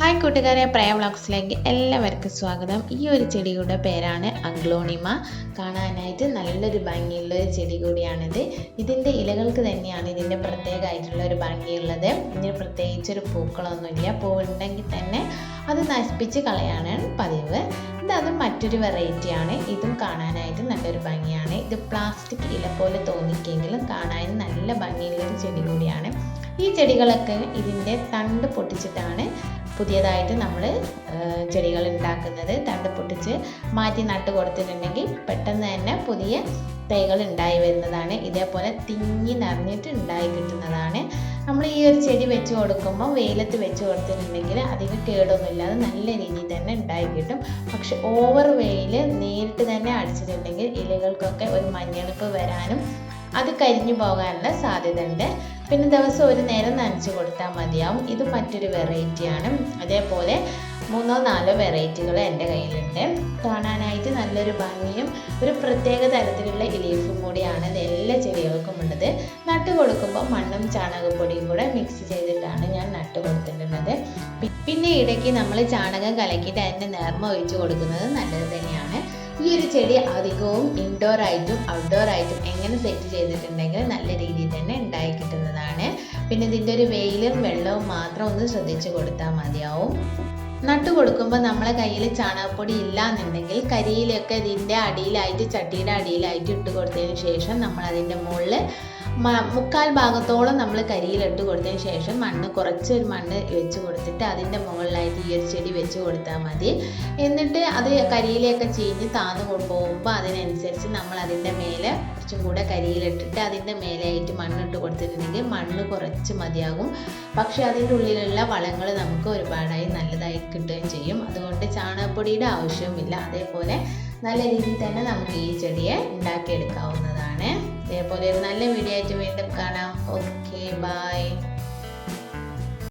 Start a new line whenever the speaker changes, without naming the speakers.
Hi കൂട്ടുകാരെ, പ്രയ വ്ളോഗ്സിലേക്ക് എല്ലാവർക്കും സ്വാഗതം. ഈ ഒരു ചെടിയുടെ പേരാണ് അഗ്ലോണിമ. കാണാനായിട്ട് നല്ലൊരു ഭംഗിയുള്ള ഒരു ചെടി കൂടിയാണിത്. ഇതിൻ്റെ ഇലകൾക്ക് തന്നെയാണ് ഇതിൻ്റെ പ്രത്യേകമായിട്ടുള്ള ഒരു ഭംഗിയുള്ളത്. ഇതിന് പ്രത്യേകിച്ചൊരു പൂക്കളൊന്നുമില്ല. പൂവുണ്ടെങ്കിൽ തന്നെ അത് നശിപ്പിച്ച് കളയാണ് പതിവ്. അത് മറ്റൊരു വെറൈറ്റിയാണ്. ഇതും കാണാനായിട്ട് നല്ലൊരു ഭംഗിയാണ്. ഇത് പ്ലാസ്റ്റിക് ഇല പോലെ തോന്നിക്കെങ്കിലും കാണാൻ നല്ല ഭംഗിയുള്ളൊരു ചെടി കൂടിയാണ്. ഈ ചെടികളൊക്കെ ഇതിൻ്റെ തണ്ട് പൊട്ടിച്ചിട്ടാണ് പുതിയതായിട്ട് നമ്മൾ ചെടികൾ ഉണ്ടാക്കുന്നത്. തണ്ട് പൊട്ടിച്ച് മാറ്റി നട്ട് കൊടുത്തിട്ടുണ്ടെങ്കിൽ പെട്ടെന്ന് തന്നെ പുതിയ തൈകൾ ഉണ്ടായി വരുന്നതാണ്. ഇതേപോലെ തിങ്ങി നിറഞ്ഞിട്ട് ഉണ്ടായി കിട്ടുന്നതാണ്. നമ്മൾ ഈ ഒരു ചെടി വെച്ച് കൊടുക്കുമ്പോൾ വെയിലത്ത് വെച്ച് കൊടുത്തിട്ടുണ്ടെങ്കിൽ അധികം കേടൊന്നുമില്ലാതെ നല്ല രീതിയിൽ തന്നെ ഉണ്ടായി കിട്ടും. പക്ഷെ ഓവർ വെയിൽ നേരിട്ട് തന്നെ അടിച്ചിട്ടുണ്ടെങ്കിൽ ഇലകൾക്കൊക്കെ ഒരു മഞ്ഞളിപ്പ് വരാനും അത് കരിഞ്ഞു പോകാനുള്ള സാധ്യത ഉണ്ട്. പിന്നെ ദിവസം ഒരു നേരം നനച്ച് കൊടുത്താൽ മതിയാവും. ഇത് മറ്റൊരു വെറൈറ്റിയാണ്. അതേപോലെ 3-4 വെറൈറ്റികൾ എൻ്റെ കയ്യിലുണ്ട്. കാണാനായിട്ട് നല്ലൊരു ഭംഗിയും ഒരു പ്രത്യേക തരത്തിലുള്ള ലീഫും കൂടിയാണ് ഇത് എല്ലാ ചെടികൾക്കും ഉള്ളത്. നട്ട് കൊടുക്കുമ്പോൾ മണ്ണും ചാണകപ്പൊടിയും കൂടെ മിക്സ് ചെയ്തിട്ടാണ് ഞാൻ നട്ട് കൊടുത്തിട്ടുള്ളത്. പിന്നെ ഇടയ്ക്ക് നമ്മൾ ചാണകം കലക്കിയിട്ട് അതിൻ്റെ നേർമ ഒഴിച്ച് കൊടുക്കുന്നത് നല്ലത് തന്നെയാണ്. ഈ ഒരു ചെടി അധികവും ഇൻഡോർ ആയിട്ടും ഔട്ട്ഡോർ ആയിട്ടും എങ്ങനെ സെറ്റ് ചെയ്തിട്ടുണ്ടെങ്കിൽ നല്ല രീതിയിൽ തന്നെ ഉണ്ടായി കിട്ടുന്നതാണ്. പിന്നെ ഇതിൻ്റെ ഒരു വെയിലും വെള്ളവും മാത്രം ഒന്ന് ശ്രദ്ധിച്ച് കൊടുത്താൽ മതിയാവും. നട്ട് കൊടുക്കുമ്പോൾ നമ്മളെ കയ്യിൽ ചാണകപ്പൊടി ഇല്ല എന്നുണ്ടെങ്കിൽ കരിയിലൊക്കെ ഇതിൻ്റെ അടിയിലായിട്ട് ചട്ടിയുടെ അടിയിലായിട്ട് ഇട്ട് കൊടുത്തതിന് ശേഷം നമ്മൾ അതിൻ്റെ മുകളിൽ 3/4 ഭാഗത്തോളം നമ്മൾ കരിയിലിട്ട് കൊടുത്തതിന് ശേഷം കുറച്ചൊരു മണ്ണ് വെച്ച് കൊടുത്തിട്ട് അതിൻ്റെ മുകളിലായിട്ട് ഈ ഒരു ചെടി വെച്ച് കൊടുത്താൽ മതി. എന്നിട്ട് അത് കരിയിലൊക്കെ ചീഞ്ഞ് താന്ന് പോകുമ്പോൾ അതിനനുസരിച്ച് നമ്മൾ അതിൻ്റെ മേലെ കുറച്ചും കൂടെ കരിയിലിട്ടിട്ട് അതിൻ്റെ മേലെയായിട്ട് മണ്ണിട്ട് കൊടുത്തിട്ടുണ്ടെങ്കിൽ മണ്ണ് കുറച്ച് മതിയാകും. പക്ഷേ അതിൻ്റെ ഉള്ളിലുള്ള വളങ്ങൾ നമുക്ക് ഒരുപാടായി നല്ലതായി കിട്ടുകയും ചെയ്യും. അതുകൊണ്ട് ചാണകപ്പൊടിയുടെ ആവശ്യവുമില്ല. അതേപോലെ നല്ല രീതിയിൽ തന്നെ നമുക്ക് ഈ ചെടിയെ ഉണ്ടാക്കിയെടുക്കാവുന്നതാണ്. അതേപോലെ ഒരു നല്ല വീഡിയോ ആയിട്ട് വീണ്ടും കാണാം. Okay, by.